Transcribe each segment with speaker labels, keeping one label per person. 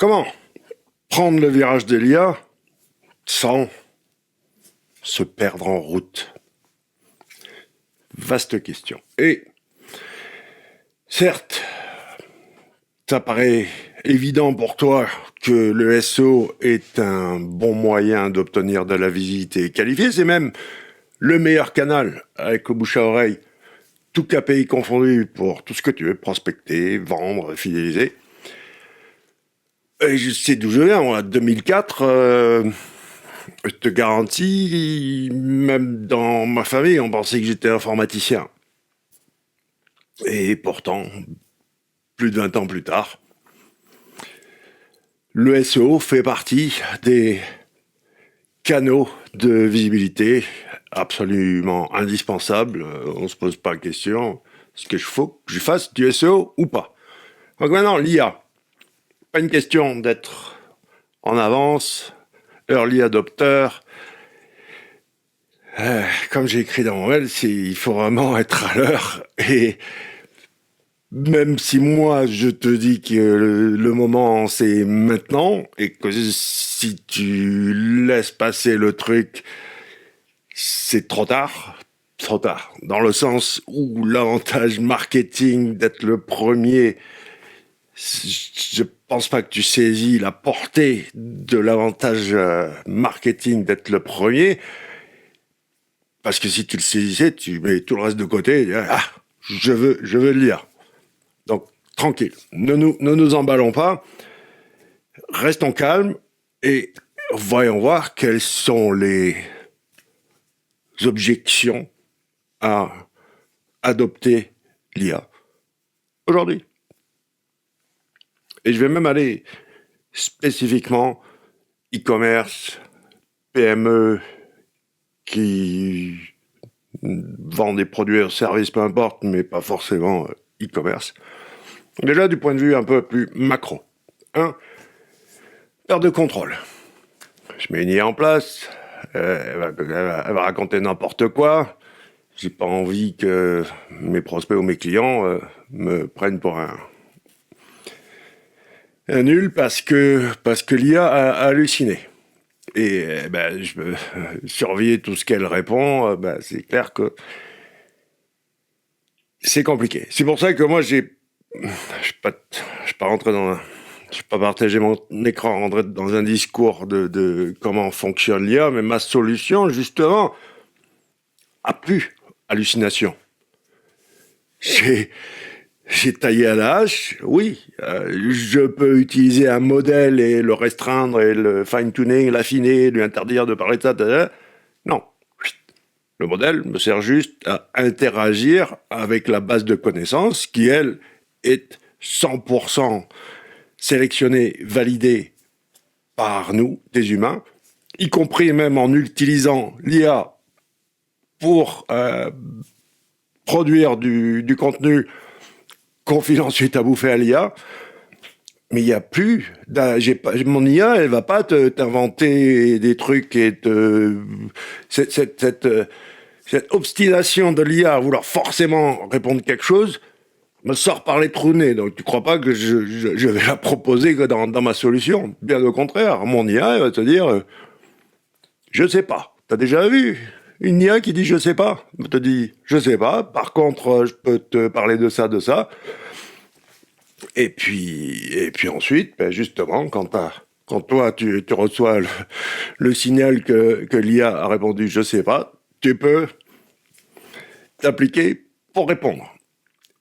Speaker 1: Comment prendre le virage de l'IA sans se perdre en route? Vaste question. Et certes, ça paraît évident pour toi que le SEO est un bon moyen d'obtenir de la visibilité qualifiée. C'est même le meilleur canal avec le bouche à oreille, tout KPI confondu pour tout ce que tu veux, prospecter, vendre, fidéliser. Et je sais d'où je viens, moi, 2004, je te garantis, même dans ma famille, on pensait que j'étais informaticien. Et pourtant, plus de 20 ans plus tard, le SEO fait partie des canaux de visibilité absolument indispensables. On ne se pose pas la question, est-ce que faut que je fasse du SEO ou pas? Donc maintenant, l'IA, pas une question d'être en avance, early adopter. Comme j'ai écrit dans mon mail, il faut vraiment être à l'heure. Et même si moi, je te dis que le moment, c'est maintenant, et que si tu laisses passer le truc, c'est trop tard. Trop tard. Dans le sens où l'avantage marketing d'être le premier, je pense pas que tu saisis la portée de l'avantage marketing d'être le premier. Parce que si tu le saisissais, tu mets tout le reste de côté et dis, ah, je veux le lire. Donc, tranquille. Ne nous emballons pas. Restons calmes et voyons voir quelles sont les objections à adopter l'IA aujourd'hui. Et je vais même aller spécifiquement e-commerce, PME qui vendent des produits et services, peu importe, mais pas forcément e-commerce. Déjà, du point de vue un peu plus macro. Perte de contrôle. Je mets une IA en place, elle va raconter n'importe quoi. J'ai pas envie que mes prospects ou mes clients me prennent pour un nul parce que l'IA a halluciné. Et je veux surveiller tout ce qu'elle répond. C'est clair que c'est compliqué. C'est pour ça que moi, je ne suis pas rentré dans je ne vais pas partager mon écran, rentrer dans un discours de comment fonctionne l'IA, mais ma solution, justement, a plus hallucination. J'ai taillé à la hache, oui, je peux utiliser un modèle et le restreindre et le fine-tuning, l'affiner, lui interdire de parler de ça, non. Le modèle me sert juste à interagir avec la base de connaissances qui, elle, est 100% sélectionnée, validée par nous, des humains, y compris même en utilisant l'IA pour produire du contenu qu'on file ensuite à bouffer à l'IA. Mais il n'y a plus... mon IA, elle ne va pas t'inventer des trucs et cette obstination de l'IA à vouloir forcément répondre quelque chose me sort par les trous nez. Donc tu crois pas que je vais la proposer que dans ma solution. Bien au contraire, mon IA, elle va te dire je sais pas. T'as déjà vu une IA qui dit je sais pas? Elle te dit je sais pas. Par contre, je peux te parler de ça, de ça. Et puis ensuite, justement, quand toi tu reçois le signal que l'IA a répondu je sais pas, tu peux t'appliquer pour répondre.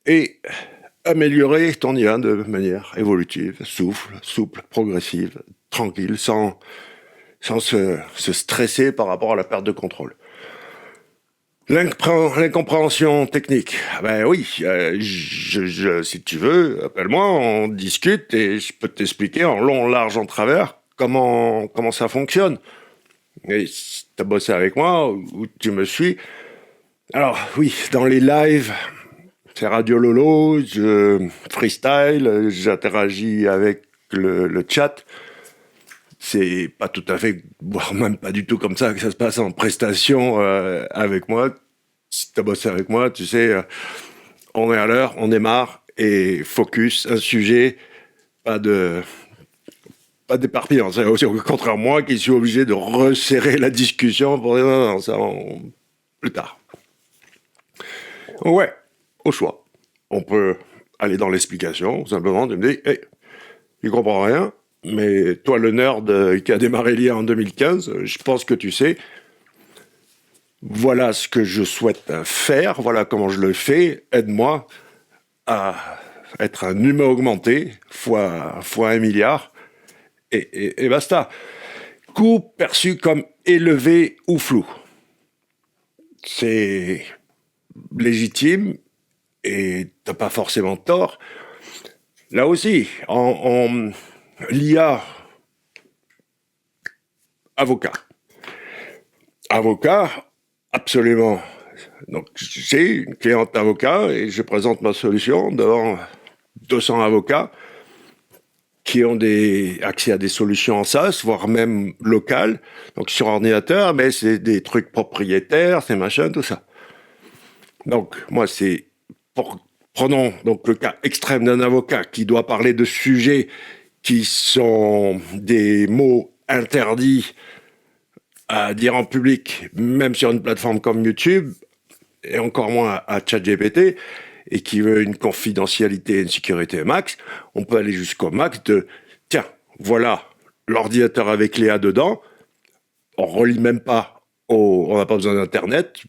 Speaker 1: Et améliorer ton IA de manière évolutive, souple, progressive, tranquille, sans se stresser par rapport à la perte de contrôle. L'incompréhension technique. Oui, si tu veux, appelle-moi, on discute et je peux t'expliquer en long, large, en travers comment ça fonctionne. Et si tu as bossé avec moi ou tu me suis. Alors oui, dans les lives, c'est Radio Lolo, je freestyle, j'interagis avec le chat. C'est pas tout à fait, voire même pas du tout comme ça que ça se passe en prestation avec moi. Si t'as bossé avec moi, tu sais, on est à l'heure, on démarre et focus, un sujet, pas de pas d'éparpillement. C'est aussi au contraire moi qui suis obligé de resserrer la discussion pour dire non, ça plus tard. Ouais, au choix. On peut aller dans l'explication, simplement de me dire, hey, il comprend rien, mais toi le nerd qui a démarré l'IA en 2015, je pense que tu sais, voilà ce que je souhaite faire, voilà comment je le fais, aide-moi à être un humain augmenté, fois 1 milliard, et basta. Coût perçu comme élevé ou flou. C'est légitime, et t'as pas forcément tort. Là aussi, l'IA, avocat. Avocat, absolument. Donc, j'ai une cliente avocat et je présente ma solution devant 200 avocats qui ont accès à des solutions en SaaS, voire même locales, donc sur ordinateur, mais c'est des trucs propriétaires, c'est machin, tout ça. Donc, moi, prenons donc le cas extrême d'un avocat qui doit parler de sujets qui sont des mots interdits à dire en public, même sur une plateforme comme YouTube, et encore moins à ChatGPT, et qui veut une confidentialité et une sécurité max, on peut aller jusqu'au max de « Tiens, voilà l'ordinateur avec Léa dedans, on ne relie même pas, on n'a pas besoin d'Internet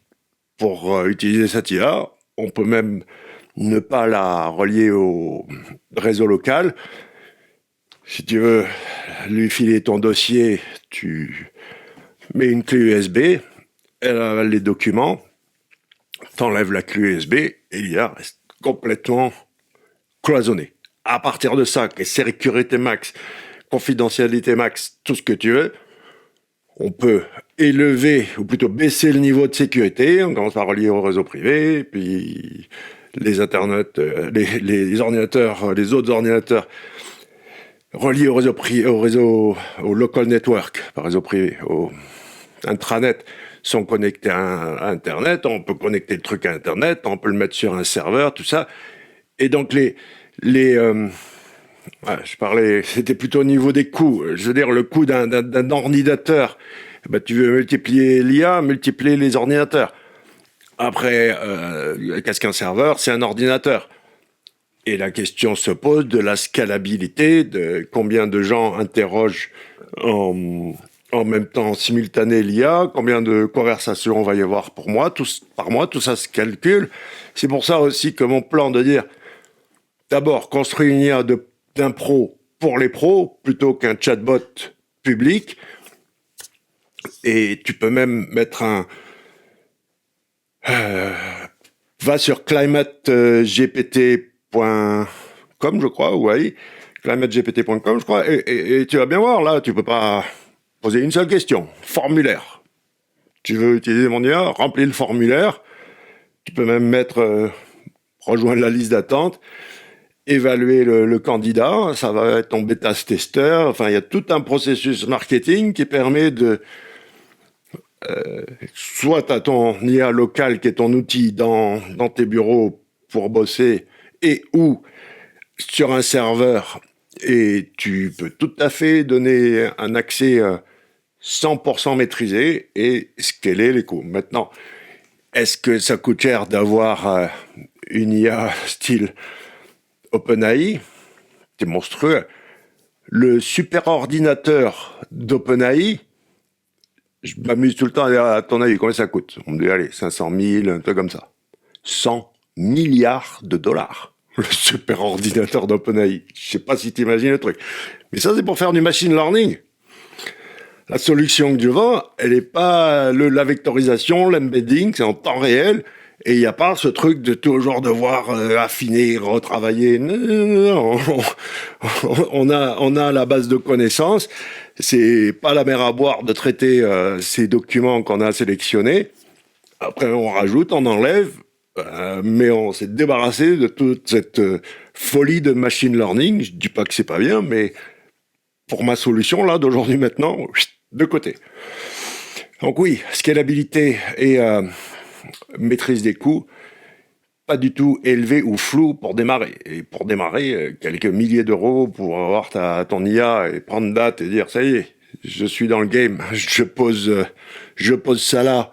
Speaker 1: pour utiliser cette IA, on peut même ne pas la relier au réseau local. Si tu veux lui filer ton dossier, tu mets une clé USB, elle avale les documents, t'enlèves la clé USB et l'IA reste complètement cloisonnée. À partir de ça, que sécurité max, confidentialité max, tout ce que tu veux, on peut élever, ou plutôt baisser le niveau de sécurité, on commence par relier au réseau privé, puis les internets, les ordinateurs, les autres ordinateurs reliés au local network, par réseau privé, au intranet, sont connectés à Internet, on peut connecter le truc à Internet, on peut le mettre sur un serveur, tout ça. Et donc je parlais, c'était plutôt au niveau des coûts. Je veux dire, le coût d'un ordinateur, tu veux multiplier l'IA, multiplier les ordinateurs. Après, qu'est-ce qu'un serveur? C'est un ordinateur. Et la question se pose de la scalabilité, de combien de gens interrogent en même temps, en simultané l'IA, combien de conversations on va y avoir par mois, tout ça se calcule. C'est pour ça aussi que mon plan de dire, d'abord, construire une IA d'un pro pour les pros, plutôt qu'un chatbot public. Et tu peux même mettre va sur climategpt.com, je crois, oui, climategpt.com, je crois, et tu vas bien voir, là, tu peux pas poser une seule question. Formulaire. Tu veux utiliser mon IA, remplis le formulaire. Tu peux même mettre rejoindre la liste d'attente, évaluer le candidat. Ça va être ton bêta-testeur. Enfin, il y a tout un processus marketing qui permet de... soit tu as ton IA local qui est ton outil dans tes bureaux pour bosser et ou sur un serveur. Et tu peux tout à fait donner un accès 100% maîtrisé et scaler les coûts. Maintenant, est-ce que ça coûte cher d'avoir une IA style OpenAI? C'est monstrueux. Le super ordinateur d'OpenAI, je m'amuse tout le temps à dire, à ton avis, combien ça coûte? On me dit, allez, 500 000, un truc comme ça. 100 milliards de dollars. Le super ordinateur d'OpenAI. Je sais pas si tu imagines le truc. Mais ça, c'est pour faire du machine learning. La solution que je vends, elle n'est pas la vectorisation, l'embedding, c'est en temps réel. Et il n'y a pas ce truc de toujours devoir affiner, retravailler. Non. On a la base de connaissances. C'est pas la mer à boire de traiter ces documents qu'on a sélectionnés. Après, on rajoute, on enlève. Mais on s'est débarrassé de toute cette folie de machine learning. Je dis pas que c'est pas bien, mais pour ma solution, là, d'aujourd'hui maintenant, de côté. Donc oui, scalabilité et maîtrise des coûts. pas du tout élevé ou flou pour démarrer. Et pour démarrer, quelques milliers d'euros pour avoir ton IA et prendre date et dire ça y est, je suis dans le game, je pose ça là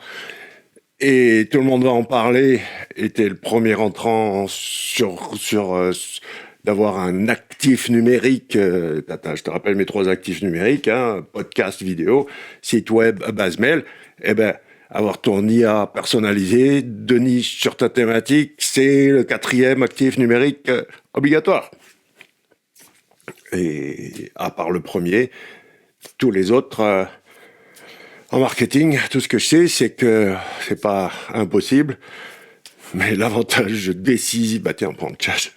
Speaker 1: et tout le monde va en parler. Et t'es le premier entrant d'avoir un actif numérique. Je te rappelle mes 3 actifs numériques, hein, podcast, vidéo, site web, base mail. Eh ben, avoir ton IA personnalisé, de niche sur ta thématique, c'est le 4e actif numérique obligatoire. Et à part le premier, tous les autres, en marketing, tout ce que je sais, c'est que c'est pas impossible. Mais l'avantage décisif, tiens, prends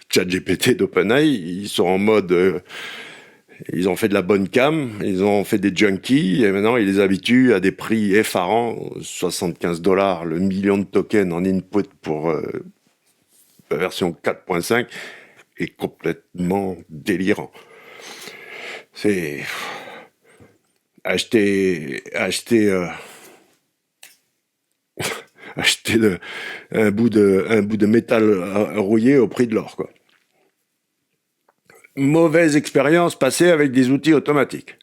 Speaker 1: ChatGPT d'OpenAI, ils sont en mode, ils ont fait de la bonne cam, ils ont fait des junkies, et maintenant ils les habituent à des prix effarants, $75 le million de tokens en input pour la version 4.5, est complètement délirant. C'est acheter un bout de métal rouillé au prix de l'or, quoi. Mauvaise expérience passée avec des outils automatiques.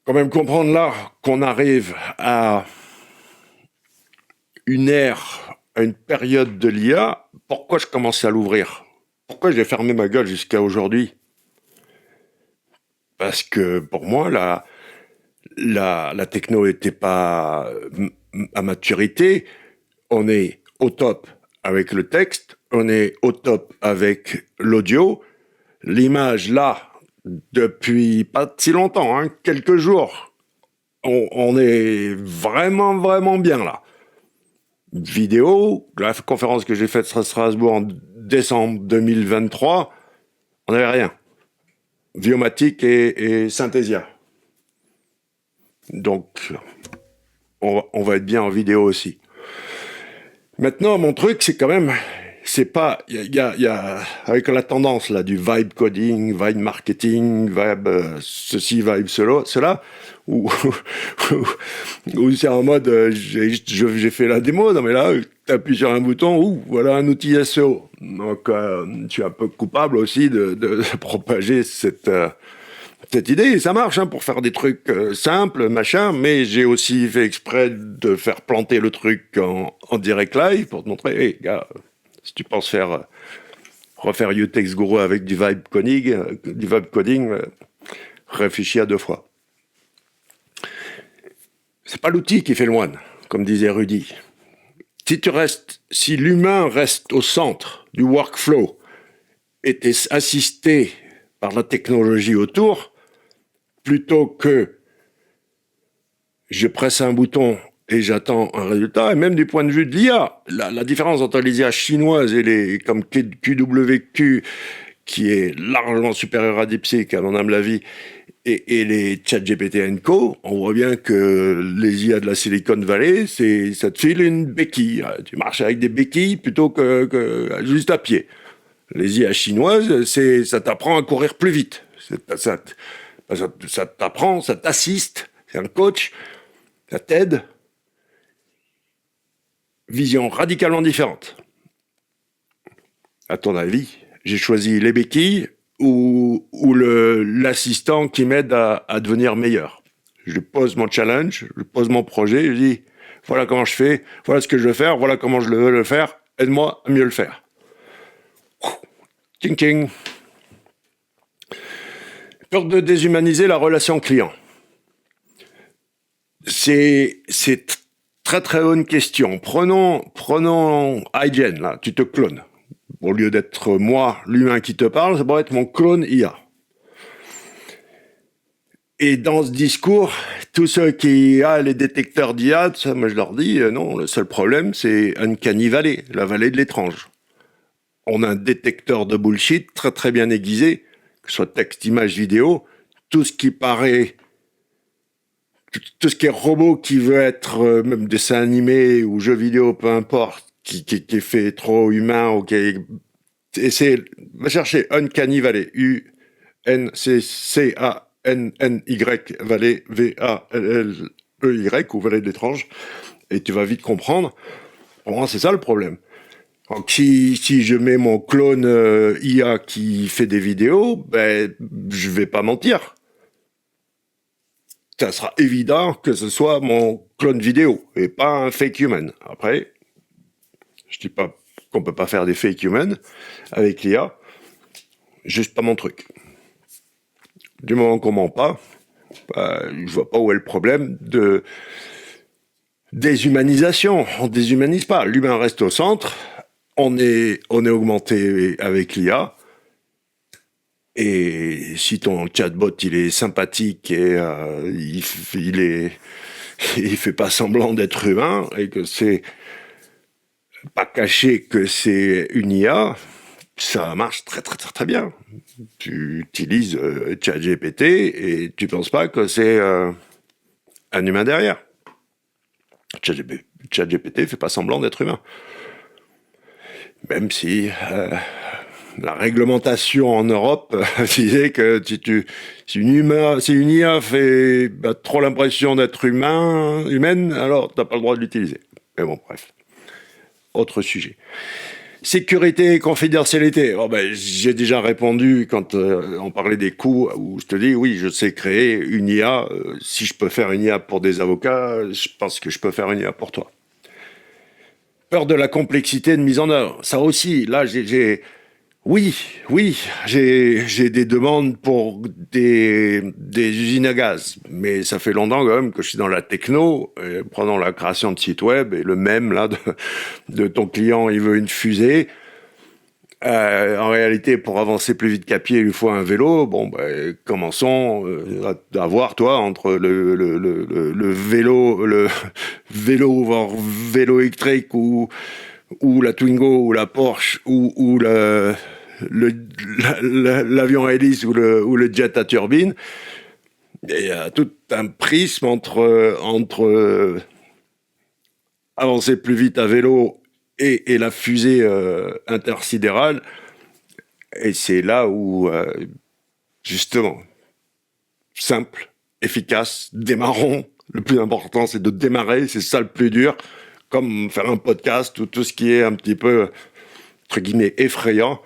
Speaker 1: Quand même comprendre là qu'on arrive à une ère, à une période de l'IA, pourquoi je commençais à l'ouvrir? Pourquoi j'ai fermé ma gueule jusqu'à aujourd'hui? Parce que pour moi, la techno n'était pas à maturité. On est au top avec le texte, on est au top avec l'audio. L'image, là, depuis pas si longtemps, hein, quelques jours, on est vraiment, vraiment bien là. Vidéo, la conférence que j'ai faite à Strasbourg en décembre 2023, on n'avait rien. Viomatic et Synthesia. Donc, on va être bien en vidéo aussi. Maintenant, mon truc, c'est quand même, c'est pas, il y a, avec la tendance là du vibe coding, vibe marketing, vibe ceci, vibe cela, où c'est en mode, j'ai fait la démo, non mais là, t'appuies sur un bouton, voilà un outil SEO. Donc, je suis un peu coupable aussi de propager cette idée, et ça marche hein, pour faire des trucs simples, machin, mais j'ai aussi fait exprès de faire planter le truc en direct live pour te montrer, hey, gars, si tu penses refaire UTX Guru avec du vibe coding, réfléchis à 2 fois. C'est pas l'outil qui fait le moine, comme disait Rudy. Si l'humain reste au centre du workflow et est assisté par la technologie autour, plutôt que je presse un bouton et j'attends un résultat, et même du point de vue de l'IA, la différence entre les IA chinoises et les comme QWQ, qui est largement supérieur à DeepSeek, à mon âme la vie, et les ChatGPT & Co, on voit bien que les IA de la Silicon Valley, ça te file une béquille. Tu marches avec des béquilles plutôt que juste à pied. Les IA chinoises, ça t'apprend à courir plus vite. Ça t'apprend, ça t'assiste, c'est un coach, ça t'aide. Vision radicalement différente. À ton avis, j'ai choisi les béquilles ou l'assistant qui m'aide à devenir meilleur. Je pose mon challenge, je pose mon projet, je dis voilà comment je fais, voilà ce que je veux faire, voilà comment je veux le faire, aide-moi à mieux le faire. Ting. Peur de déshumaniser la relation client. C'est très très bonne question. Prenons iGen, là, tu te clones. Au lieu d'être moi, l'humain qui te parle, ça pourrait être mon clone IA. Et dans ce discours, tous ceux qui les détecteurs d'IA, moi je leur dis, non, le seul problème, c'est Uncanny Valley, la vallée de l'étrange. On a un détecteur de bullshit très très bien aiguisé, que ce soit texte, image, vidéo, tout ce qui paraît, tout ce qui est robot qui veut être même dessin animé ou jeu vidéo, peu importe, qui est fait trop humain, ou qui est... Va chercher Uncanny Valley, U-N-C-C-A-N-N-Y, Valley, V-A-L-L-E-Y, ou Vallée de l'étrange, et tu vas vite comprendre. Pour moi, c'est ça le problème. Donc, si je mets mon clone IA qui fait des vidéos, ben, je vais pas mentir. Ça sera évident que ce soit mon clone vidéo et pas un fake human. Après, je dis pas qu'on peut pas faire des fake humans avec l'IA, juste pas mon truc. Du moment qu'on ment pas, je vois pas où est le problème de déshumanisation. On déshumanise pas. L'humain reste au centre. On est augmenté avec l'IA. Et si ton chatbot il est sympathique et il fait pas semblant d'être humain et que c'est pas caché que c'est une IA, ça marche très très très très bien. Tu utilises ChatGPT et tu penses pas que c'est un humain derrière. ChatGPT fait pas semblant d'être humain. Même si la réglementation en Europe disait que si une IA fait trop l'impression d'être humaine, alors t'as pas le droit de l'utiliser. Mais bon, bref. Autre sujet. Sécurité et confidentialité. Oh ben, j'ai déjà répondu quand on parlait des coûts, où je te dis, oui, je sais créer une IA. Si je peux faire une IA pour des avocats, je pense que je peux faire une IA pour toi. Peur de la complexité de mise en œuvre. Ça aussi, là, oui, j'ai des demandes pour des usines à gaz, mais ça fait longtemps quand même que je suis dans la techno, prenant la création de sites web et le même là de ton client, il veut une fusée. En réalité, pour avancer plus vite qu'à pied, il lui faut un vélo. Bon, ben, commençons à voir, toi, entre le vélo, voire vélo électrique ou la Twingo ou la Porsche ou l'avion à hélice ou le jet à turbine. Il y a tout un prisme entre avancer plus vite à vélo et la fusée intersidérale. Et c'est là où, justement, simple, efficace, démarrons. Le plus important, c'est de démarrer, c'est ça le plus dur. Comme faire un podcast ou tout ce qui est un petit peu, entre guillemets, effrayant.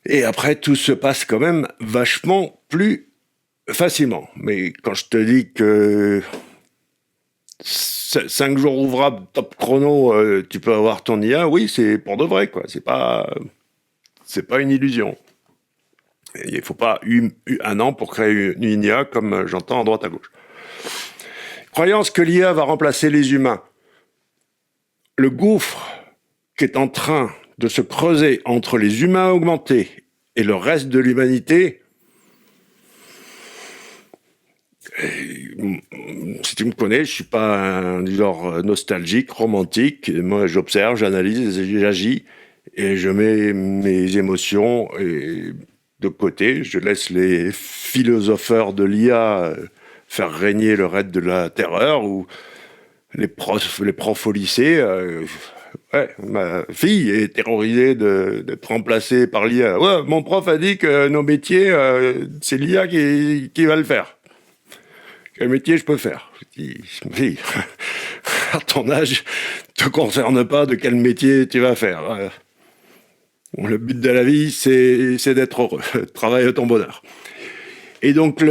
Speaker 1: Et après, tout se passe quand même vachement plus facilement. Mais quand je te dis que 5 jours ouvrables, top chrono, tu peux avoir ton IA, oui, c'est pour de vrai, quoi. C'est pas une illusion. Il ne faut pas un an pour créer une IA comme j'entends à droite à gauche. Croyance que l'IA va remplacer les humains. Le gouffre qui est en train de se creuser entre les humains augmentés et le reste de l'humanité, si tu me connais, je suis pas un genre nostalgique, romantique. Moi, j'observe, j'analyse, j'agis et je mets mes émotions de côté. Je laisse les philosopheurs de l'IA faire régner le raid de la terreur ou les profs au lycée. Ouais, ma fille est terrorisée d'être remplacée par l'IA. Ouais, mon prof a dit que nos métiers, c'est l'IA qui va le faire. Quel métier je peux faire? Je dis, fille, à ton âge, ne te concerne pas de quel métier tu vas faire. Le but de la vie, c'est d'être heureux. Travaille à ton bonheur. Et donc,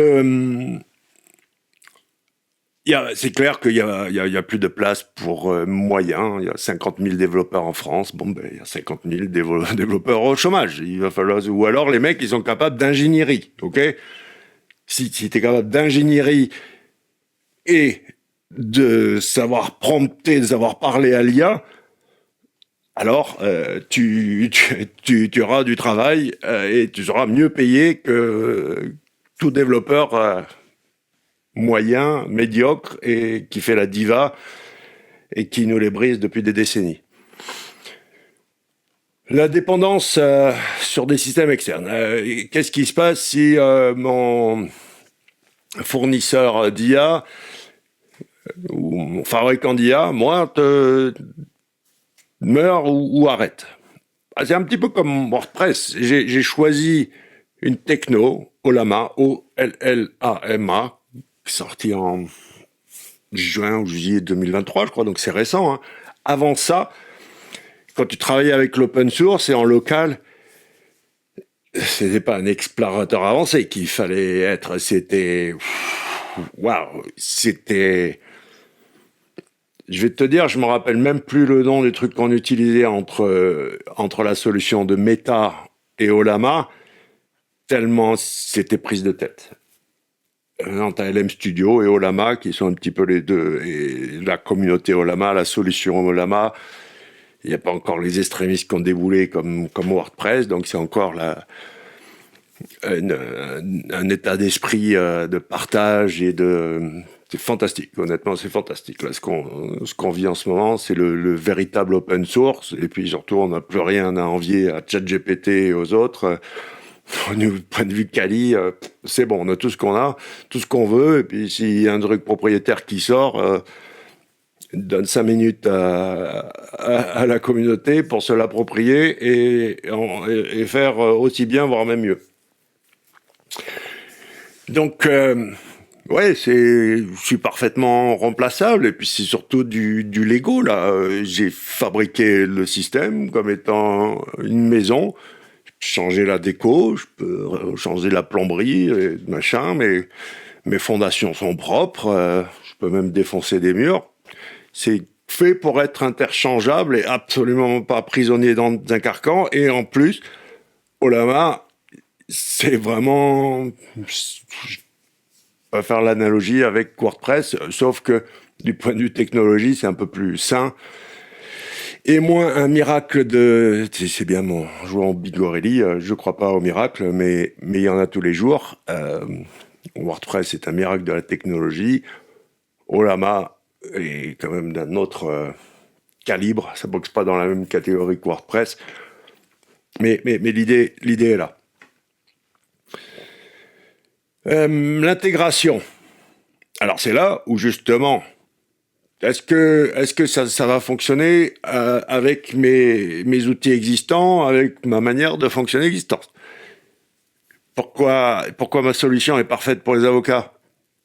Speaker 1: c'est clair qu'il y a plus de place pour moyens. Il y a 50 000 développeurs en France. Bon, ben, il y a 50 000 développeurs au chômage. Il va falloir, ou alors les mecs, ils sont capables d'ingénierie. Ok? Si tu es capable d'ingénierie et de savoir prompter, de savoir parler à l'IA, alors tu auras du travail et tu seras mieux payé que tout développeur moyen, médiocre et qui fait la diva et qui nous les brise depuis des décennies. La dépendance sur des systèmes externes. Qu'est-ce qui se passe si mon fournisseur d'IA ou mon fabricant d'IA, moi, meurt ou arrête? C'est un petit peu comme WordPress. J'ai choisi une techno, Ollama, O-L-L-A-M-A, sortie en juin ou juillet 2023, je crois, donc c'est récent. Hein. Avant ça, quand tu travaillais avec l'open source et en local, c'était pas un explorateur avancé qu'il fallait être. C'était, waouh, c'était. Je vais te dire, je me rappelle même plus le nom des trucs qu'on utilisait entre la solution de Meta et Olama, tellement c'était prise de tête. T'as LM Studio et Olama qui sont un petit peu les deux, et la communauté Olama, la solution Olama. Il n'y a pas encore les extrémistes qui ont déboulé comme WordPress, donc c'est encore un état d'esprit de partage et de... C'est fantastique, honnêtement, c'est fantastique. Là, ce qu'on vit en ce moment, c'est le véritable open source. Et puis surtout, on n'a plus rien à envier à ChatGPT et aux autres. Au point de vue Kali, c'est bon, on a tout ce qu'on a, tout ce qu'on veut. Et puis s'il y a un truc propriétaire qui sort, donne 5 minutes à la communauté pour se l'approprier et faire aussi bien, voire même mieux. Donc, ouais, je suis parfaitement remplaçable. Et puis c'est surtout du Lego, là. J'ai fabriqué le système comme étant une maison. Changer la déco, je peux changer la plomberie, et machin, mais mes fondations sont propres. Je peux même défoncer des murs. C'est fait pour être interchangeable et absolument pas prisonnier dans un carcan. Et en plus, Olama, c'est vraiment... Je peux faire l'analogie avec WordPress, sauf que du point de vue technologie, c'est un peu plus sain. Et moins un miracle de... C'est bien mon joueur en Bigorelli, je crois pas au miracle, mais il y en a tous les jours. WordPress est un miracle de la technologie. Olama est quand même d'un autre calibre, ça boxe pas dans la même catégorie que WordPress. Mais l'idée est là. L'intégration. Alors c'est là où justement... Est-ce que ça va fonctionner avec mes outils existants, avec ma manière de fonctionner existante? Pourquoi ma solution est parfaite pour les avocats?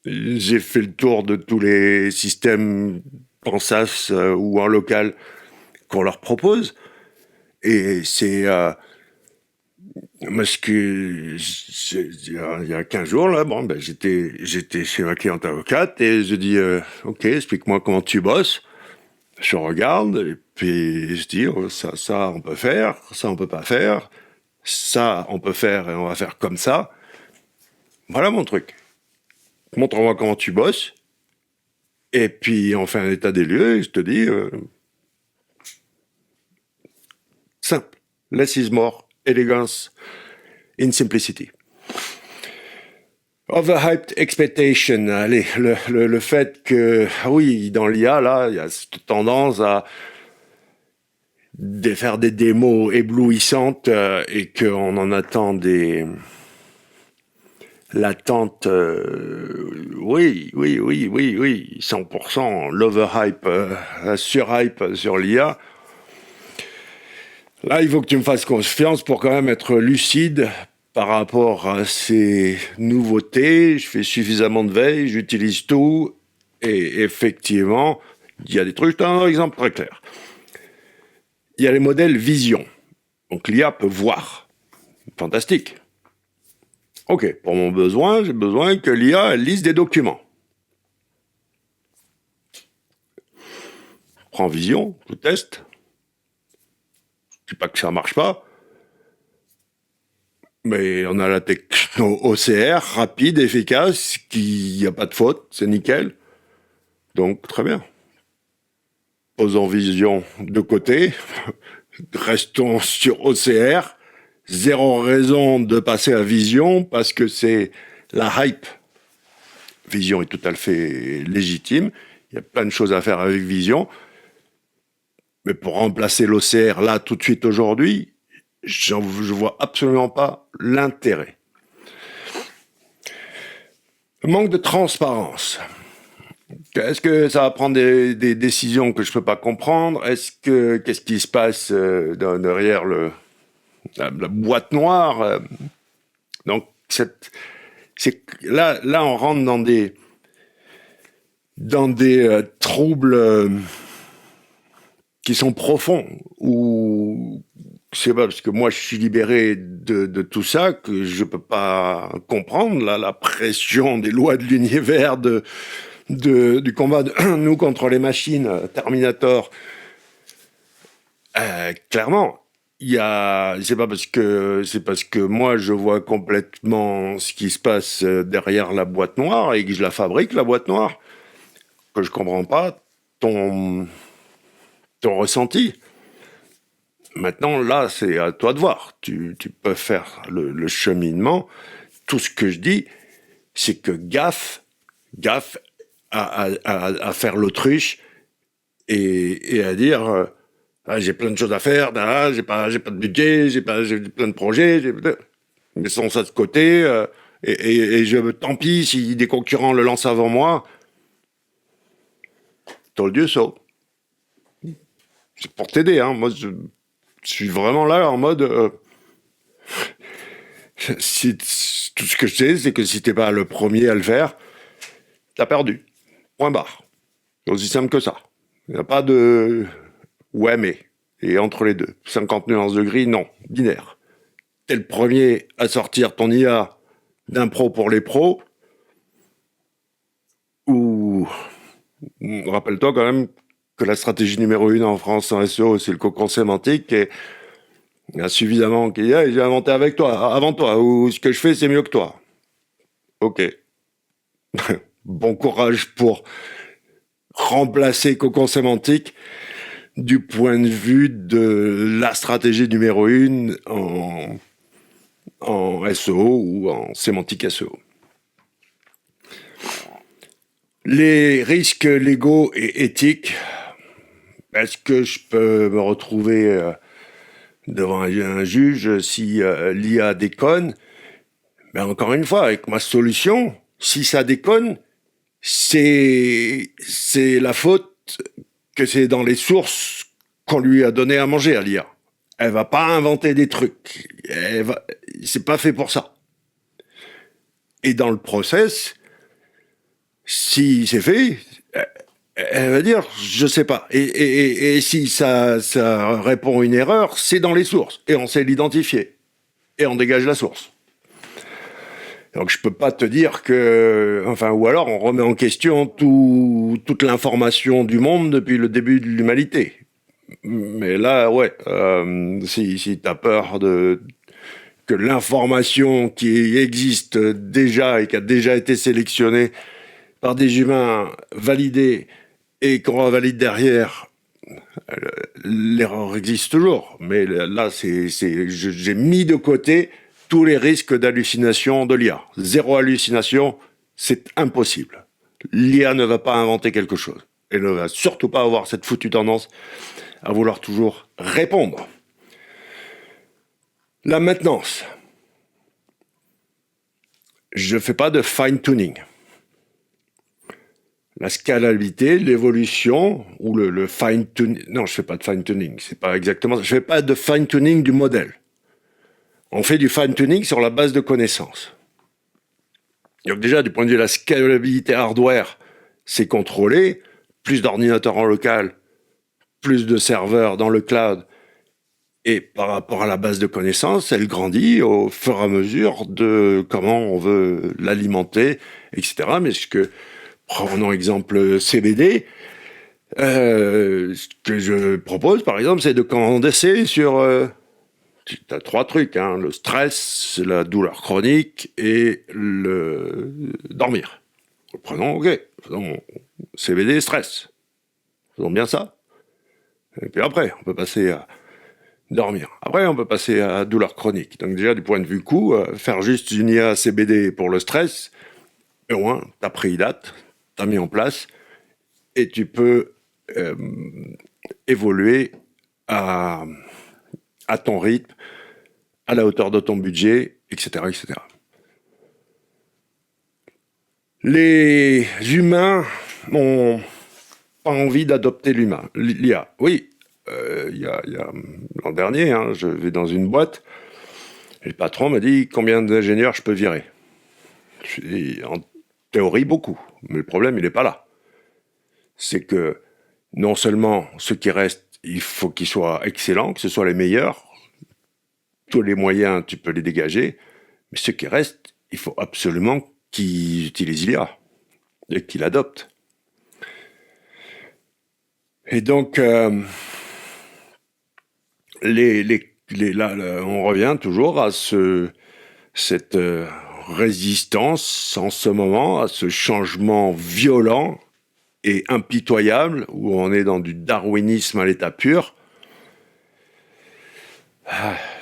Speaker 1: J'ai fait le tour de tous les systèmes en SaaS ou en local qu'on leur propose, et c'est parce que il y a 15 jours là, bon, ben j'étais chez ma cliente avocate et je dis ok, explique-moi comment tu bosses. Je regarde et puis je dis ça on peut faire, ça on peut pas faire, ça on peut faire et on va faire comme ça. Voilà mon truc. Montre-moi comment tu bosses et puis on fait un état des lieux et je te dis simple, less is more, elegance in simplicity. Overhyped expectation, allez, le fait que, oui, dans l'IA, là, il y a cette tendance à faire des démos éblouissantes et qu'on en attend l'attente, oui, 100%, l'overhype, la surhype sur l'IA. Là, il faut que tu me fasses confiance pour quand même être lucide par rapport à ces nouveautés. Je fais suffisamment de veille, j'utilise tout, et effectivement, il y a des trucs. Je te donne un exemple très clair. Il y a les modèles vision. Donc l'IA peut voir. Fantastique. Ok, pour mon besoin, j'ai besoin que l'IA lise des documents. Prends vision, je teste. Je dis pas que ça marche pas. Mais on a la techno OCR, rapide, efficace, qui n'y a pas de faute, c'est nickel. Donc, très bien. Posons vision de côté. Restons sur OCR. Zéro raison de passer à vision parce que c'est la hype. Vision est tout à fait légitime. Il y a plein de choses à faire avec vision. Mais pour remplacer l'OCR là, tout de suite, aujourd'hui, je vois absolument pas l'intérêt. Manque de transparence. Est-ce que ça va prendre des décisions que je peux pas comprendre? Qu'est-ce qui se passe derrière la boîte noire? Donc là, on rentre dans des troubles qui sont profonds, ou c'est pas parce que moi je suis libéré de tout ça que je peux pas comprendre la pression des lois de l'univers, du combat de nous contre les machines, Terminator. Clairement, c'est parce que moi je vois complètement ce qui se passe derrière la boîte noire et que je la fabrique, la boîte noire, que je comprends pas ton ressenti. Maintenant, là, c'est à toi de voir. Tu peux faire le cheminement. Tout ce que je dis, c'est que gaffe à faire l'autruche et à dire ah, j'ai plein de choses à faire, ah, j'ai pas de budget, j'ai plein de projets, mettons ça de côté, tant pis si des concurrents le lancent avant moi. Told you so. C'est pour t'aider, hein. Moi, je suis vraiment là en mode. Tout ce que je sais, c'est que si t'es pas le premier à le faire, t'as perdu. Point barre. C'est aussi simple que ça. Il n'y a pas de ouais mais. Et entre les deux. 50 nuances de gris, non. Binaire. T'es le premier à sortir ton IA d'un pro pour les pros. Ou rappelle-toi quand même que la stratégie numéro 1 en France en SEO, c'est le cocon sémantique. Et il y a suffisamment qui disent j'ai inventé avec toi, avant toi, ou ce que je fais, c'est mieux que toi. Ok. Bon courage pour remplacer cocon sémantique du point de vue de la stratégie numéro 1 en SEO ou en sémantique SEO. Les risques légaux et éthiques, est-ce que je peux me retrouver devant un juge si l'IA déconne? Mais encore une fois, avec ma solution, si ça déconne, c'est la faute que c'est dans les sources qu'on lui a donné à manger à l'IA. Elle va pas inventer des trucs. C'est pas fait pour ça. Et dans le process, si c'est fait, elle va dire je sais pas. Et si ça répond à une erreur, c'est dans les sources et on sait l'identifier et on dégage la source. Donc je peux pas te dire que, enfin, ou alors on remet en question toute l'information du monde depuis le début de l'humanité. Mais là, ouais, si t'as peur que l'information qui existe déjà et qui a déjà été sélectionnée par des humains validés et qu'on revalide derrière, l'erreur existe toujours. Mais là, j'ai mis de côté tous les risques d'hallucination de l'IA. Zéro hallucination, c'est impossible. L'IA ne va pas inventer quelque chose. Elle ne va surtout pas avoir cette foutue tendance à vouloir toujours répondre. La maintenance. Je ne fais pas de fine-tuning. La scalabilité, l'évolution, ou le fine-tuning... Non, je ne fais pas de fine-tuning, c'est pas exactement ça. Je ne fais pas de fine-tuning du modèle. On fait du fine-tuning sur la base de connaissances. Donc déjà, du point de vue de la scalabilité hardware, c'est contrôlé. Plus d'ordinateurs en local, plus de serveurs dans le cloud. Et par rapport à la base de connaissances, elle grandit au fur et à mesure de comment on veut l'alimenter, etc. Mais prenons exemple CBD, ce que je propose, par exemple, c'est de condenser sur... tu as 3 trucs, hein, le stress, la douleur chronique et le dormir. Prenons CBD, stress. Faisons bien ça. Et puis après, on peut passer à dormir. Après, on peut passer à douleur chronique. Donc déjà, du point de vue coût, faire juste une IA CBD pour le stress, au moins, tu as pris date, tu as mis en place, et tu peux évoluer à ton rythme, à la hauteur de ton budget, etc., etc. Les humains n'ont pas envie d'adopter l'IA. Oui, il y a l'an dernier, hein, je vais dans une boîte, et le patron m'a dit combien d'ingénieurs je peux virer. En théorie, beaucoup, mais le problème, il n'est pas là. C'est que non seulement ceux qui restent, il faut qu'ils soient excellents, que ce soit les meilleurs. Tous les moyens, tu peux les dégager. Mais ce qui reste, il faut absolument qu'ils utilisent l'IA et qu'ils l'adoptent. Et donc, là, on revient toujours à cette résistance en ce moment, à ce changement violent et impitoyable, où on est dans du darwinisme à l'état pur.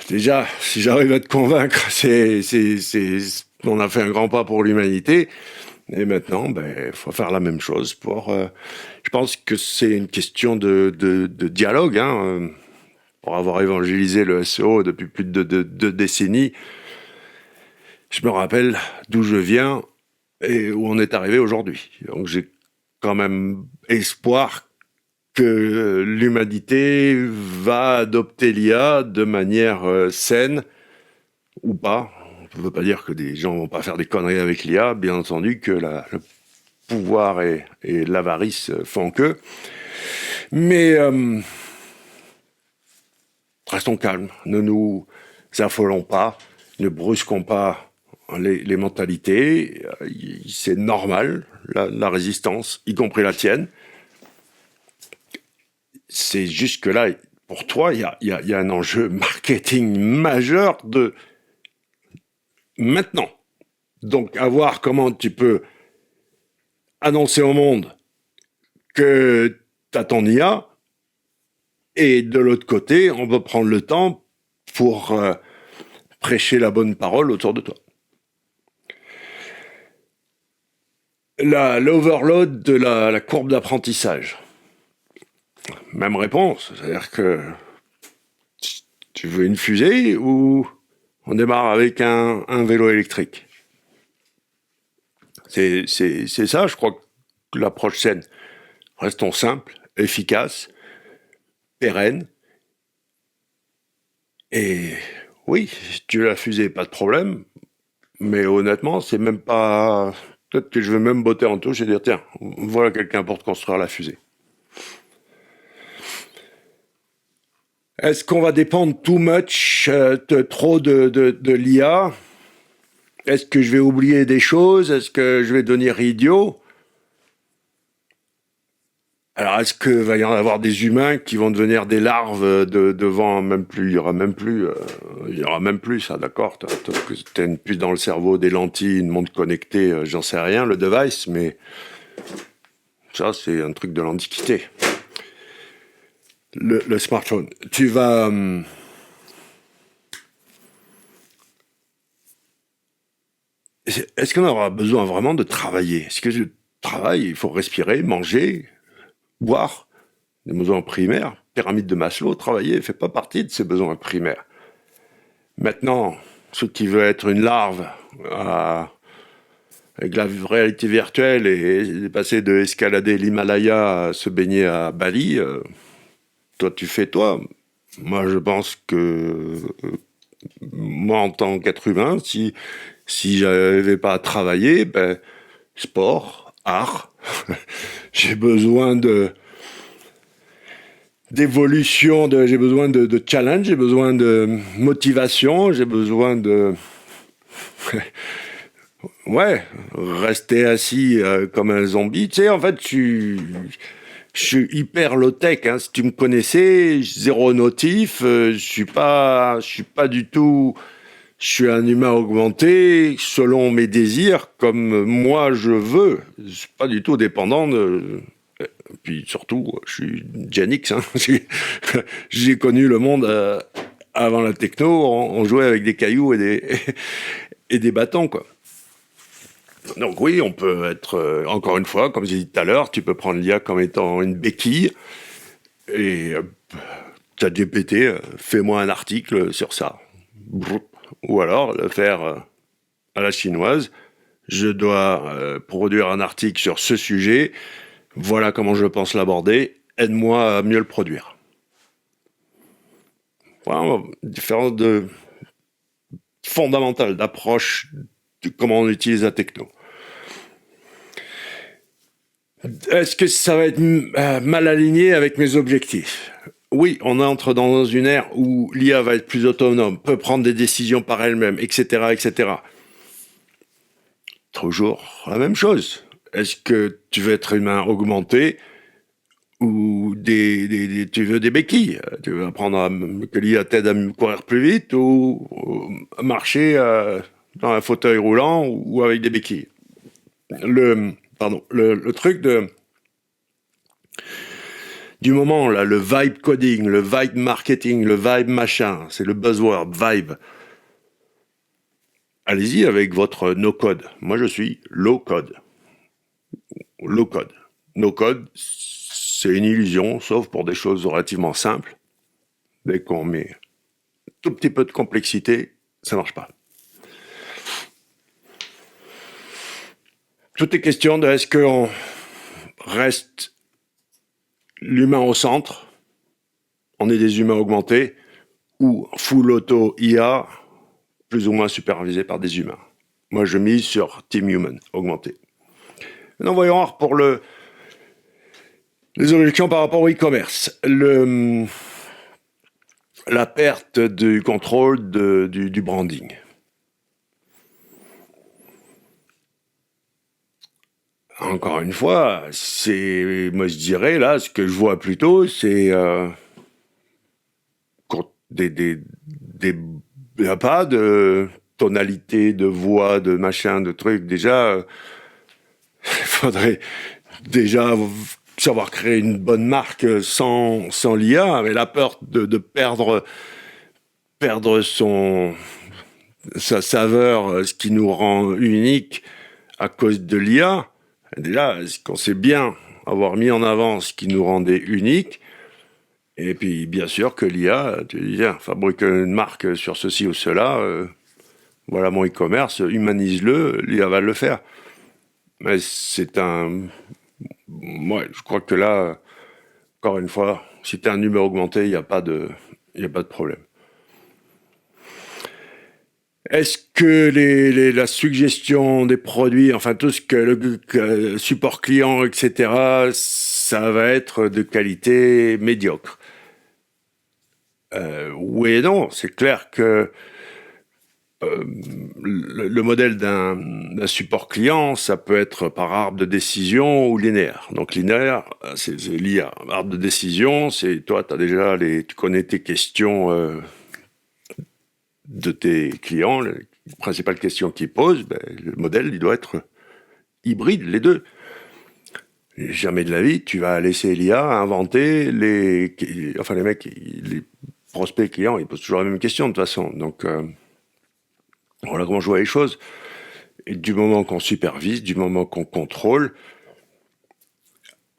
Speaker 1: Déjà, si j'arrive à te convaincre, on a fait un grand pas pour l'humanité. Et maintenant, faut faire la même chose je pense que c'est une question de dialogue, hein. Pour avoir évangélisé le SEO depuis plus de 2 décennies, je me rappelle d'où je viens et où on est arrivé aujourd'hui. Donc j'ai quand même espoir que l'humanité va adopter l'IA de manière saine ou pas. On ne veut pas dire que des gens vont pas faire des conneries avec l'IA, bien entendu que le pouvoir et l'avarice font que. Mais restons calmes, ne nous affolons pas, ne brusquons pas les mentalités. C'est normal, la résistance, y compris la tienne. C'est juste que là, pour toi, il y a un enjeu marketing majeur de maintenant. Donc, à voir comment tu peux annoncer au monde que tu as ton IA, et de l'autre côté, on va prendre le temps pour prêcher la bonne parole autour de toi. L'overload de la courbe d'apprentissage. Même réponse, c'est-à-dire que tu veux une fusée ou on démarre avec un vélo électrique. C'est ça, je crois, que l'approche saine. Restons simples, efficaces, pérennes. Et oui, si tu veux la fusée, pas de problème. Mais honnêtement, c'est même pas... Peut-être que je vais même botter en touche et dire, tiens, voilà quelqu'un pour te construire la fusée. Est-ce qu'on va dépendre too much, trop de l'IA? Est-ce que je vais oublier des choses? Est-ce que je vais devenir idiot? Alors, est-ce qu'il va y en avoir des humains qui vont devenir des larves devant même plus? Il y aura même plus ça, d'accord? T'as une puce dans le cerveau, des lentilles, une montre connectée, j'en sais rien, le device, mais ça, c'est un truc de l'Antiquité. Le smartphone. Tu vas... Est-ce qu'on aura besoin vraiment de travailler? Est-ce que je travaille? Il faut respirer, manger, boire. Des besoins primaires. Pyramide de Maslow, travailler ne fait pas partie de ces besoins primaires. Maintenant, ceux qui veulent être une larve avec la réalité virtuelle et passer de escalader l'Himalaya à se baigner à Bali, toi tu fais toi. Moi je pense que moi en tant qu'être humain, si j'avais pas à travailler, sport, art, j'ai besoin d'évolution, j'ai besoin de challenge, j'ai besoin de motivation, j'ai besoin de... Ouais, rester assis comme un zombie. Tu sais, en fait, je suis hyper low-tech. Hein. Si tu me connaissais, zéro notif, je suis pas du tout... Je suis un humain augmenté selon mes désirs, comme moi je veux. Je suis pas du tout dépendant de... Puis surtout, je suis Gen X. Hein. J'ai connu le monde avant la techno. On jouait avec des cailloux et des bâtons, quoi. Donc oui, on peut être, encore une fois, comme j'ai dit tout à l'heure, tu peux prendre l'IA comme étant une béquille et ChatGPT, fais-moi un article sur ça. Ou alors le faire à la chinoise. Je dois produire un article sur ce sujet. Voilà comment je pense l'aborder. Aide-moi à mieux le produire. Voilà, une différence fondamentale d'approche de comment on utilise la techno. Est-ce que ça va être mal aligné avec mes objectifs? oui, on entre dans une ère où l'IA va être plus autonome, peut prendre des décisions par elle-même, etc., etc. Toujours la même chose. Est-ce que tu veux être humain augmenté ou tu veux des béquilles? Tu veux apprendre que l'IA t'aide à courir plus vite ou à marcher dans un fauteuil roulant ou avec des béquilles? Le truc du moment, là, le vibe coding, le vibe marketing, le vibe machin, c'est le buzzword, vibe. Allez-y avec votre no-code. Moi, je suis low-code. Low-code. No-code, c'est une illusion, sauf pour des choses relativement simples. Dès qu'on met un tout petit peu de complexité, ça marche pas. Tout est question de est-ce qu'on reste l'humain au centre, on est des humains augmentés, ou full auto IA, plus ou moins supervisé par des humains. Moi, je mise sur Team Human, augmenté. Maintenant, voyons voir pour les évolutions par rapport au e-commerce. La perte du contrôle du branding. Encore une fois, moi je dirais là, ce que je vois plutôt, c'est il n'y a pas de tonalité, de voix, de machin, de trucs. Déjà, il faudrait déjà savoir créer une bonne marque sans l'IA, mais la peur de perdre sa saveur, ce qui nous rend unique à cause de l'IA. Déjà, est-ce qu'on sait bien avoir mis en avant ce qui nous rendait unique? Et puis, bien sûr que l'IA, tu dis, tiens, fabrique une marque sur ceci ou cela, voilà mon e-commerce, humanise-le, l'IA va le faire. Mais moi, je crois que là, encore une fois, si tu es un humain augmenté, il n'y a pas de problème. Est-ce que la suggestion des produits, enfin tout ce que le support client, etc., ça va être de qualité médiocre? Oui et non. C'est clair que le modèle d'un support client, ça peut être par arbre de décision ou linéaire. Donc linéaire, c'est l'IA. Arbre de décision, c'est toi, tu connais tes questions de tes clients, les principales questions qu'ils posent, le modèle, il doit être hybride, les deux. Jamais de la vie, tu vas laisser l'IA inventer les mecs, les prospects clients, ils posent toujours la même question de toute façon. Donc, voilà comment je vois les choses. Et du moment qu'on supervise, du moment qu'on contrôle,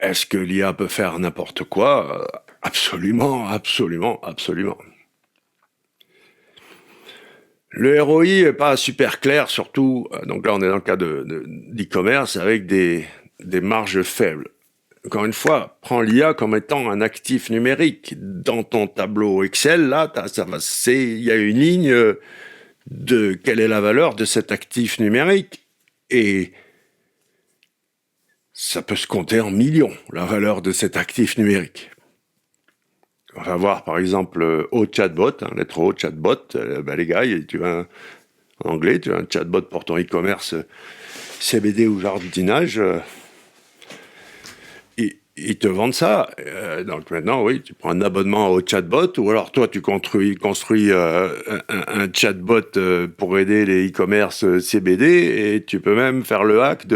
Speaker 1: est-ce que l'IA peut faire n'importe quoi? Absolument, absolument, absolument. Le ROI n'est pas super clair, surtout, donc là on est dans le cas d'e-commerce avec des marges faibles. Encore une fois, prends l'IA comme étant un actif numérique. Dans ton tableau Excel, là, il y a une ligne de quelle est la valeur de cet actif numérique. Et ça peut se compter en millions, la valeur de cet actif numérique. On va voir par exemple au chatbot, lettre O, chatbot, les gars, en anglais, tu as un chatbot pour ton e-commerce CBD ou jardinage, ils te vendent ça. Donc maintenant, oui, tu prends un abonnement au chatbot, ou alors toi, tu construis un chatbot pour aider les e-commerce CBD, et tu peux même faire le hack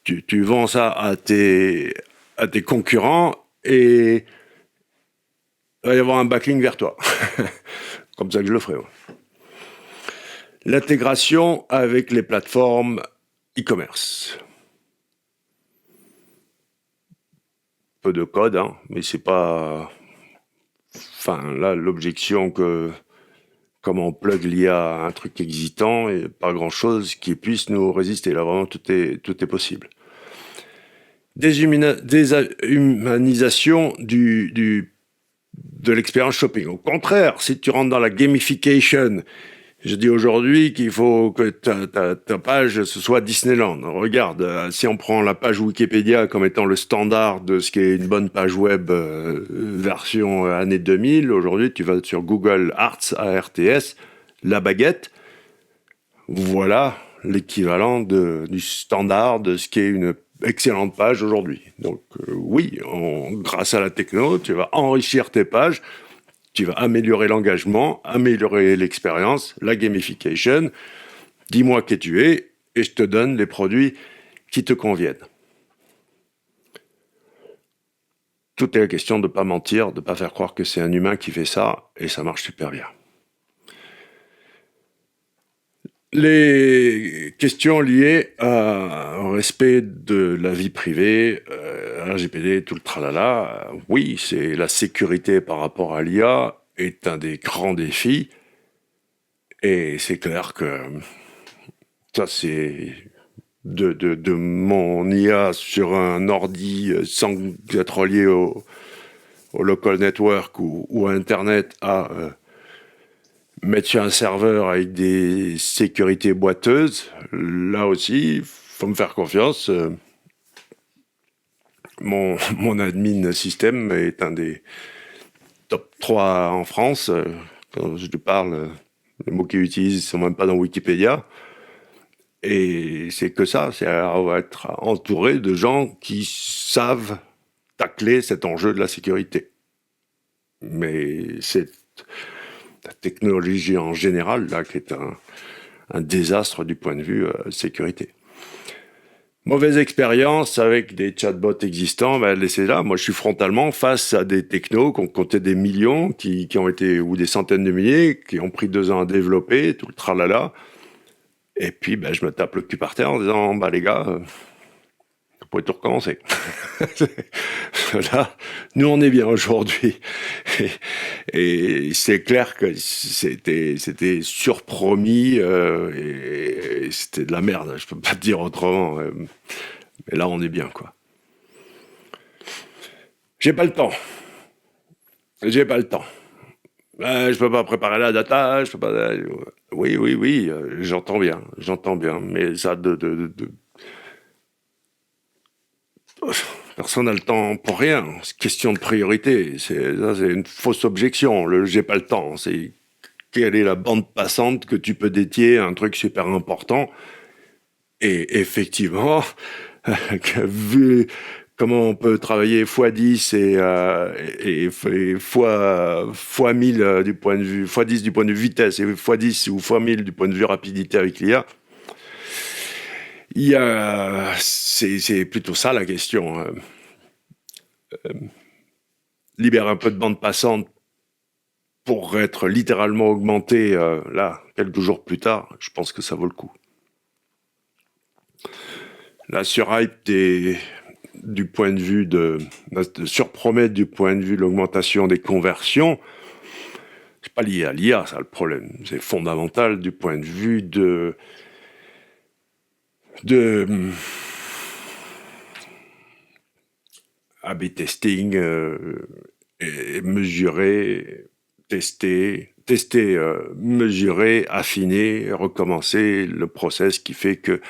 Speaker 1: tu vends ça à tes concurrents, et il va y avoir un backlink vers toi. Comme ça que je le ferai. Ouais. L'intégration avec les plateformes e-commerce. Peu de code, mais c'est pas... Enfin, là, l'objection que... Comme on plug l'IA à un truc existant, et pas grand-chose qui puisse nous résister. Là, vraiment, tout est possible. Déshumanisation de l'expérience shopping. Au contraire, si tu rentres dans la gamification Je dis aujourd'hui qu'il faut que ta page, ce soit Disneyland. Regarde, si on prend la page Wikipédia comme étant le standard de ce qui est une bonne page web version année 2000, aujourd'hui tu vas sur Google Arts, ARTS, la baguette, voilà l'équivalent du standard de ce qui est une excellente page aujourd'hui. Donc oui, grâce à la techno, tu vas enrichir tes pages, tu vas améliorer l'engagement, améliorer l'expérience, la gamification. Dis-moi qui tu es et je te donne les produits qui te conviennent. Tout est la question de ne pas mentir, de ne pas faire croire que c'est un humain qui fait ça et ça marche super bien. Les questions liées au respect de la vie privée, RGPD, tout le tralala, oui, c'est la sécurité par rapport à l'IA est un des grands défis. Et c'est clair que ça, c'est de mon IA sur un ordi sans être relié au local network ou à Internet à mettre sur un serveur avec des sécurités boiteuses. Là aussi, faut me faire confiance. Mon admin système est un des top 3 en France. Quand je te parle, les mots qu'il utilise ne sont même pas dans Wikipédia. Et c'est que ça, on va être entouré de gens qui savent tacler cet enjeu de la sécurité. Mais c'est la technologie en général là qui est un désastre du point de vue sécurité. Mauvaise expérience avec des chatbots existants, ben laissez là. Moi, je suis frontalement face à des technos qui ont compté des millions, qui ont été, ou des centaines de milliers, qui ont pris 2 ans à développer, tout le tralala. Et puis, ben, je me tape le cul par terre en disant, bah les gars, vous pouvez tout recommencer. Là, nous, on est bien aujourd'hui. Et c'est clair que c'était surpromis et c'était de la merde. Je peux pas te dire autrement. Mais là, on est bien, quoi. J'ai pas le temps. J'ai pas le temps. Je peux pas préparer la data, je peux pas. Oui, j'entends bien, mais ça personne n'a le temps pour rien. C'est question de priorité. C'est une fausse objection. Le j'ai pas le temps. C'est quelle est la bande passante que tu peux dédier à un truc super important. Et effectivement, vu comment on peut travailler x10 et fois 1000 du point de vue, x10 du point de vue vitesse et x10 ou x1000 du point de vue rapidité avec l'IA, c'est plutôt ça la question. Libère un peu de bande passante pour être littéralement augmenté là, quelques jours plus tard, je pense que ça vaut le coup. La surhype du point de vue de surpromettre du point de vue de l'augmentation des conversions, c'est pas lié à l'IA, ça le problème. C'est fondamental du point de vue de A/B testing, et mesurer, tester, mesurer, affiner, recommencer le process qui fait que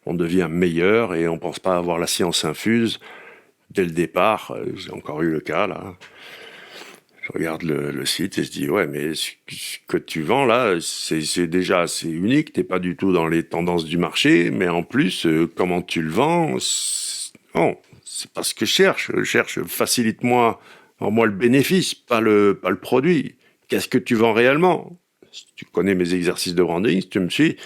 Speaker 1: on devient meilleur et on pense pas avoir la science infuse dès le départ. J'ai encore eu le cas là. Je regarde le site et je dis ouais, mais ce que tu vends là, c'est déjà assez unique. T'es pas du tout dans les tendances du marché, mais en plus comment tu le vends, non, c'est pas ce que je cherche. Je cherche facilite-moi, rends-moi le bénéfice, pas le produit. Qu'est-ce que tu vends réellement? Si tu connais mes exercices de branding, si tu me suis,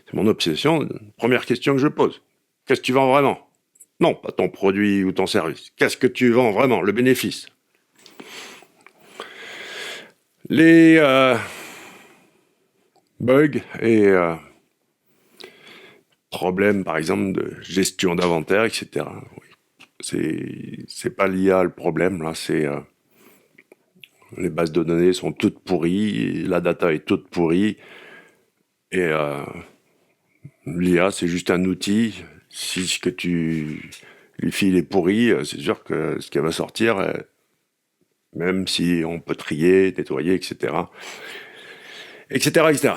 Speaker 1: c'est mon obsession. Première question que je pose. Qu'est-ce que tu vends vraiment? Non, pas ton produit ou ton service. Qu'est-ce que tu vends vraiment? Le bénéfice. Les bugs et problèmes, par exemple, de gestion d'inventaire, etc. Oui. C'est pas l'IA le problème, là, c'est les bases de données sont toutes pourries, la data est toute pourrie, et l'IA, c'est juste un outil. Si ce que tu lui files est pourri, c'est sûr que ce qu'elle va sortir, même si on peut trier, nettoyer, etc., etc., etc.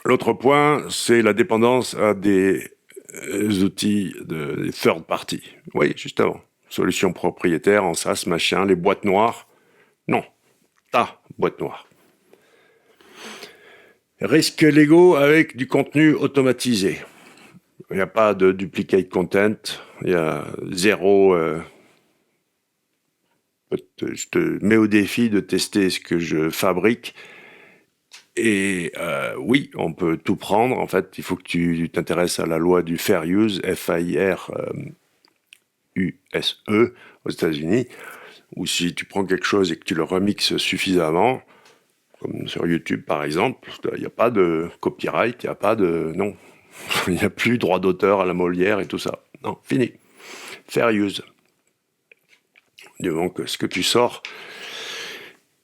Speaker 1: L'autre point, c'est la dépendance à des outils de third party. Oui, justement. Solutions propriétaires en SaaS, machin, les boîtes noires. Non, ta boîte noire. Risques légaux avec du contenu automatisé. Il n'y a pas de duplicate content. Il y a zéro... je te mets au défi de tester ce que je fabrique. Et oui, on peut tout prendre. En fait, il faut que tu t'intéresses à la loi du fair use, FAIR-USE, aux États-Unis, ou si tu prends quelque chose et que tu le remixes suffisamment, comme sur YouTube par exemple, il n'y a pas de copyright, il n'y a pas de... Non, il n'y a plus droit d'auteur à la Molière et tout ça. Non, fini. Fair use. Du moment que ce que tu sors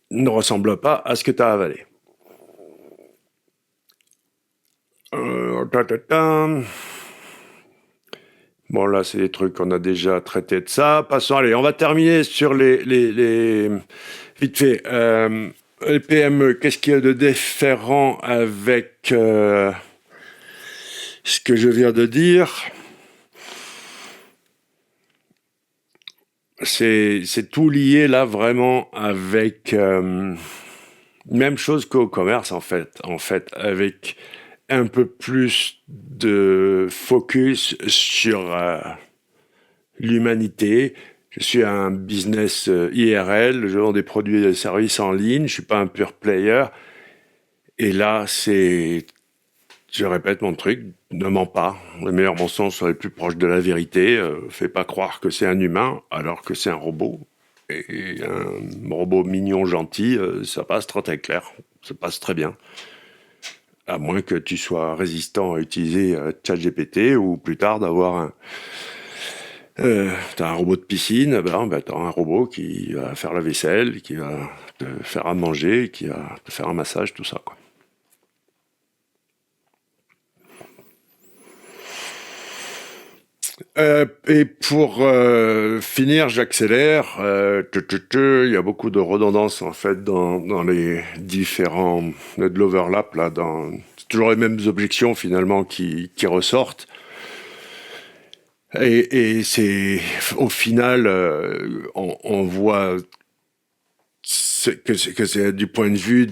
Speaker 1: ne ressemble pas à ce que tu as avalé. Bon, là, c'est des trucs qu'on a déjà traités de ça. Passons, allez, on va terminer sur les... Vite fait. Les PME, qu'est-ce qu'il y a de différent avec ce que je viens de dire? C'est tout lié, là, vraiment, avec... même chose qu'au commerce, en fait, avec un peu plus de focus sur l'humanité. Je suis un business IRL, je vends des produits et des services en ligne, je suis pas un pure player. Et là, je répète mon truc, ne mens pas. Les meilleurs mensonges sont les plus proches de la vérité. Fais pas croire que c'est un humain alors que c'est un robot. Et un robot mignon, gentil, ça passe très clair, ça passe très bien. À moins que tu sois résistant à utiliser ChatGPT ou plus tard d'avoir t'as un robot de piscine, t'as un robot qui va faire la vaisselle, qui va te faire à manger, qui va te faire un massage, tout ça, quoi. Et pour finir, j'accélère. Il y a beaucoup de redondance en fait dans les différents, de l'overlap là. C'est toujours les mêmes objections finalement qui ressortent. Et c'est au final, on voit que c'est du point de vue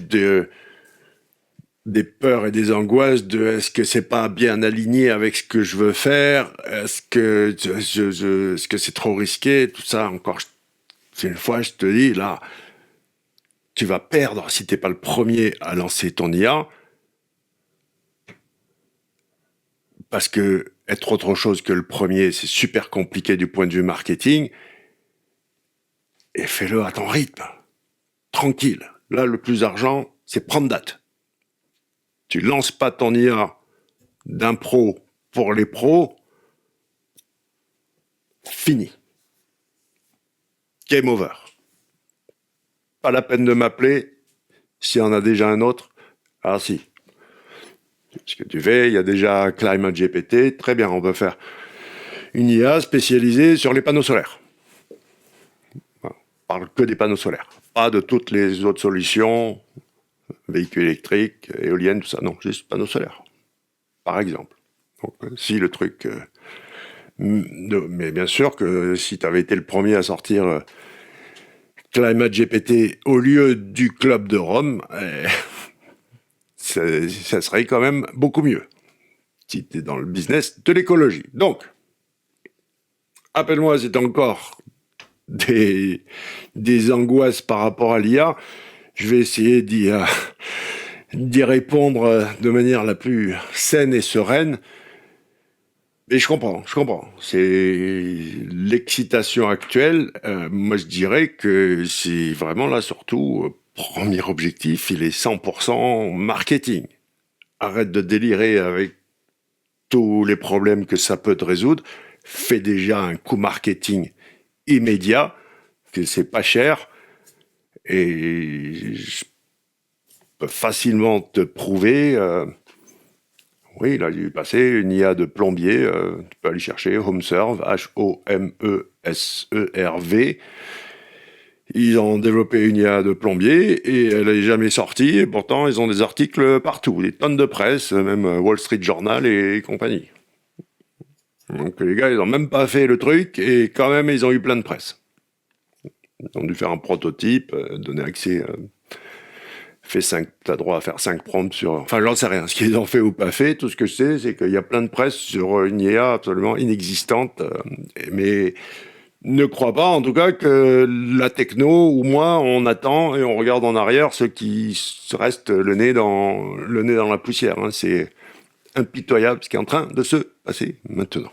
Speaker 1: des peurs et des angoisses de est-ce que c'est pas bien aligné avec ce que je veux faire, est-ce que est-ce que c'est trop risqué, tout ça. Encore une fois, je te dis là, tu vas perdre si t'es pas le premier à lancer ton IA, parce que être autre chose que le premier, c'est super compliqué du point de vue marketing. Et fais-le à ton rythme, tranquille. Là, le plus argent, c'est prendre date. Tu lances pas ton IA d'un pro pour les pros, fini. Game over. Pas la peine de m'appeler s'il y en a déjà un autre. Ah si. Ce que tu fais, il y a déjà Climate GPT. Très bien, on peut faire une IA spécialisée sur les panneaux solaires. On parle que des panneaux solaires. Pas de toutes les autres solutions, véhicules électriques, éoliennes, tout ça. Non, juste panneaux solaires. Par exemple. Donc, si le truc... mais bien sûr que si tu avais été le premier à sortir Climate GPT au lieu du club de Rome, ça serait quand même beaucoup mieux si tu es dans le business de l'écologie. Donc, appelle-moi si tu as encore des angoisses par rapport à l'IA. Je vais essayer d'y répondre de manière la plus saine et sereine. Et je comprends. C'est l'excitation actuelle. Moi, je dirais que c'est vraiment là, surtout, premier objectif, il est 100% marketing. Arrête de délirer avec tous les problèmes que ça peut te résoudre. Fais déjà un coup marketing immédiat, que c'est pas cher. Et je peux facilement te prouver... oui, là, j'ai passé une IA de plombier, tu peux aller chercher HomeServe, HOMESERV. Ils ont développé une IA de plombier et elle n'est jamais sortie. Et pourtant, ils ont des articles partout, des tonnes de presse, même Wall Street Journal et compagnie. Donc les gars, ils n'ont même pas fait le truc et quand même, ils ont eu plein de presse. Ils ont dû faire un prototype, donner accès. T'as droit à faire 5 prompts sur. Enfin, j'en sais rien. Ce qu'ils ont fait ou pas fait, tout ce que je sais, c'est qu'il y a plein de presse sur une IA absolument inexistante. Mais ne crois pas, en tout cas, que la techno, ou moi, on attend et on regarde en arrière ceux qui restent le nez dans la poussière. Hein. C'est impitoyable ce qui est en train de se passer maintenant.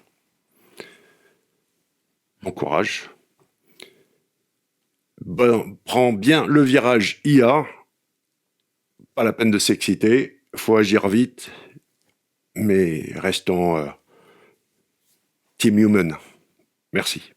Speaker 1: Bon courage. Bon, prends bien le virage IA. Pas la peine de s'exciter. Faut agir vite. Mais restons Team Human. Merci.